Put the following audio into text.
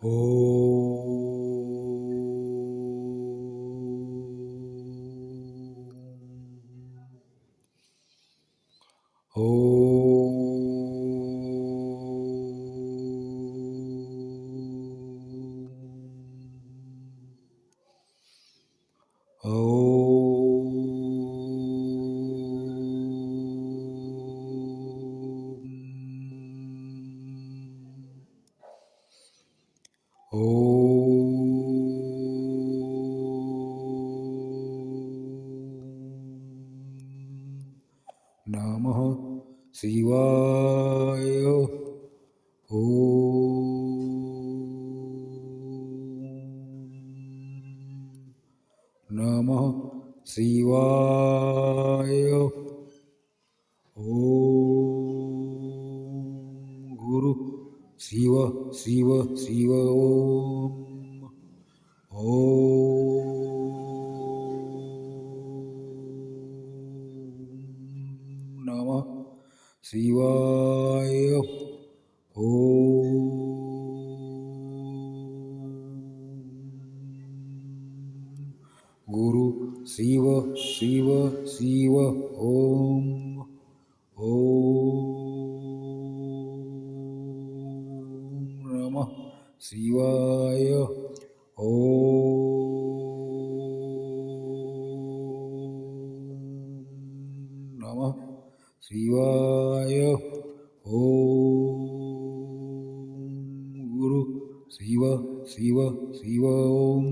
ॐ नमः शिवाय। ॐ नमः शिवाय। ॐ गुरु शिव शिव शिव। ॐ नमः शिवाय। ॐ गुरु शिव शिव शिव। ॐ नमः शिवाय। ॐ नमः शिवाय। ॐ गुरु शिव शिव शिव। ॐ